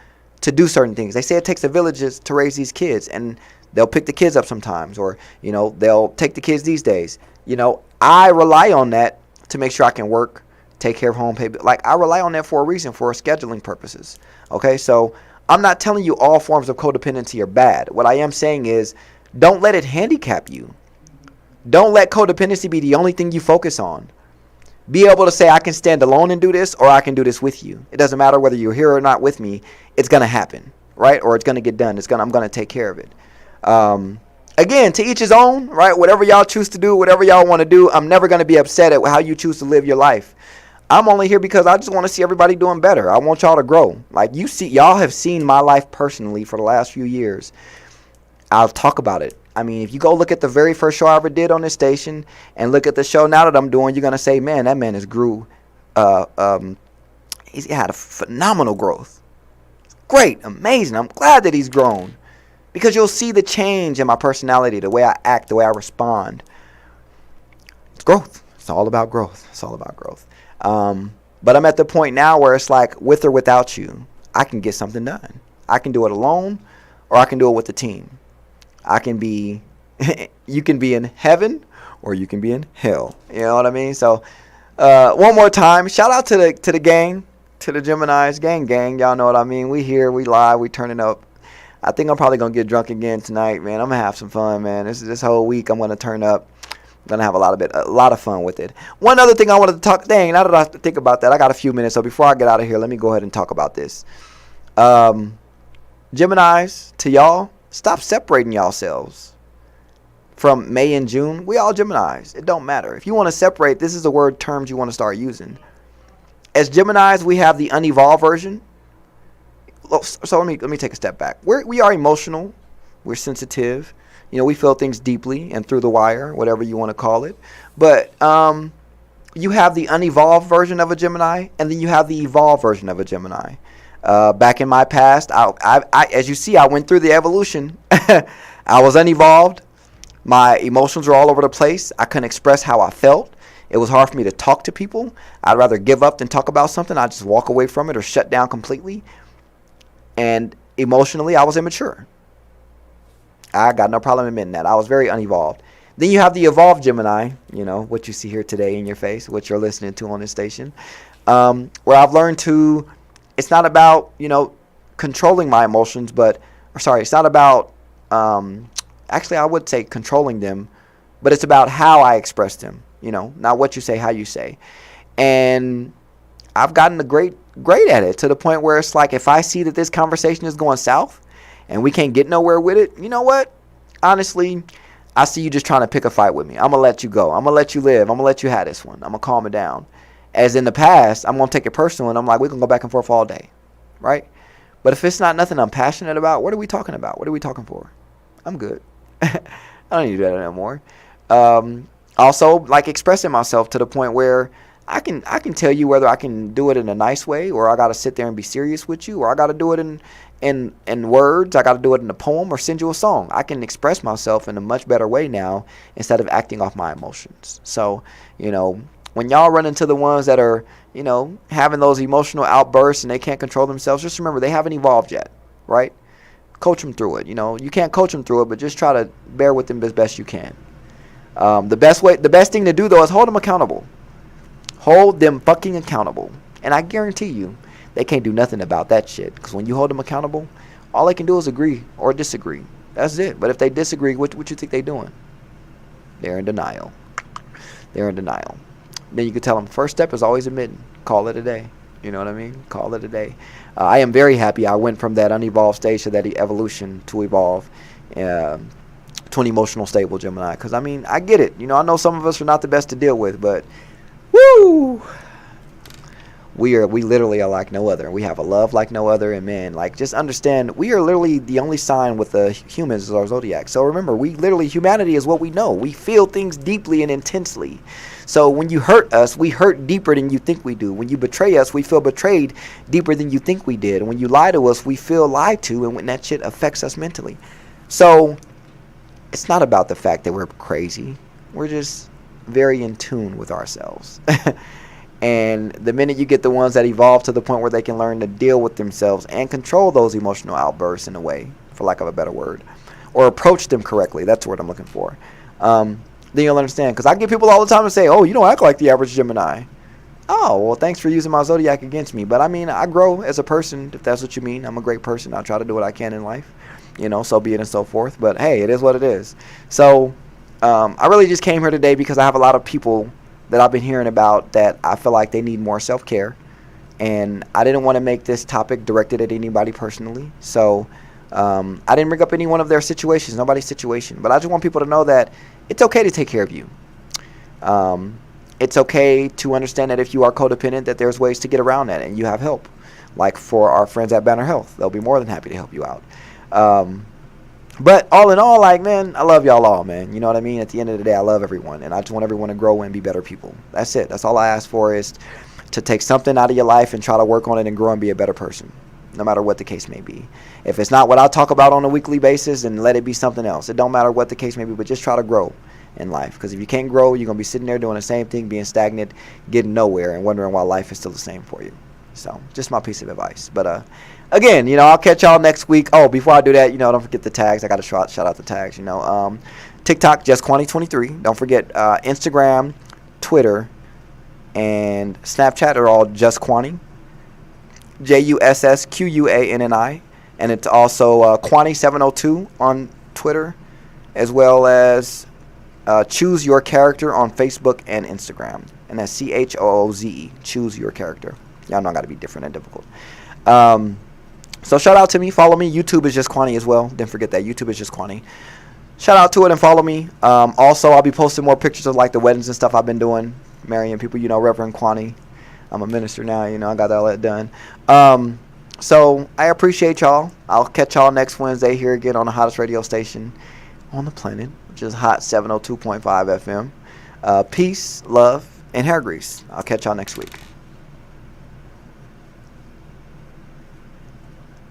to do certain things. They say it takes a village to raise these kids, and they'll pick the kids up sometimes, or they'll take the kids these days. I rely on that to make sure I can work, take care of home, pay. Like, I rely on that for a reason, for scheduling purposes. Okay, so I'm not telling you all forms of codependency are bad. What I am saying is, don't let it handicap you. Don't let codependency be the only thing you focus on. Be able to say, I can stand alone and do this, or I can do this with you. It doesn't matter whether you're here or not with me. It's going to happen, right? Or it's going to get done. I'm going to take care of it. Again, to each his own, right? Whatever y'all choose to do, whatever y'all want to do, I'm never going to be upset at how you choose to live your life. I'm only here because I just want to see everybody doing better. I want y'all to grow. Like, y'all have seen my life personally for the last few years. I'll talk about it. I mean, if you go look at the very first show I ever did on this station and look at the show now that I'm doing, you're going to say, man, that man has grew. He's had a phenomenal growth. Great, amazing. I'm glad that he's grown. Because you'll see the change in my personality, the way I act, the way I respond. It's growth. It's all about growth. But I'm at the point now where it's like, with or without you, I can get something done. I can do it alone, or I can do it with the team. I can be, you can be in heaven, or you can be in hell. You know what I mean? So, one more time, shout out to the gang, to the Geminis, gang. Y'all know what I mean? We here, we live, we turning up. I think I'm probably gonna get drunk again tonight, man. I'm gonna have some fun, man. This whole week, I'm gonna turn up. I'm gonna have a lot of fun with it. One other thing I wanted to talk. Dang, now that I think about that, I got a few minutes. So before I get out of here, let me go ahead and talk about this. Geminis, to y'all, stop separating yourselves from May and June. We all Geminis. It don't matter. If you want to separate, this is the terms you want to start using. As Geminis, we have the unevolved version. So let me take a step back. We are emotional. We're sensitive. We feel things deeply and through the wire, whatever you want to call it. But you have the unevolved version of a Gemini, and then you have the evolved version of a Gemini. Back in my past, I as you see, I went through the evolution. I was unevolved. My emotions were all over the place. I couldn't express how I felt. It was hard for me to talk to people. I'd rather give up than talk about something. I'd just walk away from it or shut down completely. And emotionally, I was immature. I got no problem admitting that. I was very unevolved. Then you have the evolved Gemini, what you see here today in your face, what you're listening to on this station, where I've learned to, it's not about, controlling my emotions, it's not about, actually I would say controlling them, but it's about how I express them, not what you say, how you say. And I've gotten great at it, to the point where it's like, if I see that this conversation is going south and we can't get nowhere with it, you know what? Honestly, I see you just trying to pick a fight with me. I'm going to let you go. I'm going to let you live. I'm going to let you have this one. I'm going to calm it down. As in the past, I'm going to take it personal, and I'm like, we can go back and forth all day, right? But if it's not nothing I'm passionate about, what are we talking about? What are we talking for? I'm good. I don't need to do that anymore. Also, like, expressing myself to the point where I can tell you whether I can do it in a nice way, or I got to sit there and be serious with you, or I got to do it in words, I got to do it in a poem, or send you a song. I can express myself in a much better way now, instead of acting off my emotions. So, when y'all run into the ones that are, having those emotional outbursts and they can't control themselves, just remember, they haven't evolved yet, right? Coach them through it. You can't coach them through it, but just try to bear with them as best you can. The best thing to do, though, is hold them accountable. Hold them fucking accountable. And I guarantee you, they can't do nothing about that shit. Because when you hold them accountable, all they can do is agree or disagree. That's it. But if they disagree, what you think they're doing? They're in denial. Then you can tell them, first step is always admitting. Call it a day. You know what I mean? Call it a day. I am very happy I went from that unevolved stage to that evolution to evolve to an emotional stable Gemini. Because, I get it. I know some of us are not the best to deal with, but woo! we literally are like no other. We have a love like no other, and man, like just understand we are literally the only sign with the humans is our zodiac. So remember, humanity is what we know. We feel things deeply and intensely. So when you hurt us, we hurt deeper than you think we do. When you betray us, we feel betrayed deeper than you think we did. And when you lie to us, we feel lied to, and when that shit affects us mentally. So it's not about the fact that we're crazy. We're just very in tune with ourselves. And the minute you get the ones that evolve to the point where they can learn to deal with themselves and control those emotional outbursts in a way, for lack of a better word, or approach them correctly, that's the word I'm looking for, then you'll understand. Because I get people all the time to say, oh, you don't act like the average Gemini. Oh, well, thanks for using my zodiac against me. But I mean, I grow as a person, if that's what you mean. I'm a great person. I try to do what I can in life, so be it and so forth. But hey, it is what it is. So I really just came here today because I have a lot of people that I've been hearing about that I feel like they need more self-care. And I didn't want to make this topic directed at anybody personally. So I didn't bring up any one of their situations, nobody's situation. But I just want people to know that it's okay to take care of you. It's okay to understand that if you are codependent, that there's ways to get around that and you have help. Like for our friends at Banner Health, they'll be more than happy to help you out. But all in all, like, man, I love y'all all, man. You know what I mean? At the end of the day, I love everyone. And I just want everyone to grow and be better people. That's it. That's all I ask for, is to take something out of your life and try to work on it and grow and be a better person, no matter what the case may be. If it's not what I talk about on a weekly basis, then let it be something else. It don't matter what the case may be, but just try to grow in life. Because if you can't grow, you're going to be sitting there doing the same thing, being stagnant, getting nowhere, and wondering why life is still the same for you. So, just my piece of advice. But, again, I'll catch y'all next week. Oh, before I do that, don't forget the tags. I got to shout out the tags, TikTok, Juss Quanni 23. Don't forget Instagram, Twitter, and Snapchat are all Juss Quanni. JUSSQUANNI. And it's also Quanni702 on Twitter, as well as Choose Your Character on Facebook and Instagram. And that's CHOOZE, Choose Your Character. Y'all know I got to be different and difficult. So shout out to me, follow me. YouTube is Juss Quanni as well. Didn't forget that. YouTube is Juss Quanni. Shout out to it and follow me. Also, I'll be posting more pictures of like the weddings and stuff I've been doing, marrying people. Reverend Quanni. I'm a minister now. I got all that done. So I appreciate y'all. I'll catch y'all next Wednesday here again on the hottest radio station on the planet, which is Hot 702.5 FM. Peace, love, and hair grease. I'll catch y'all next week.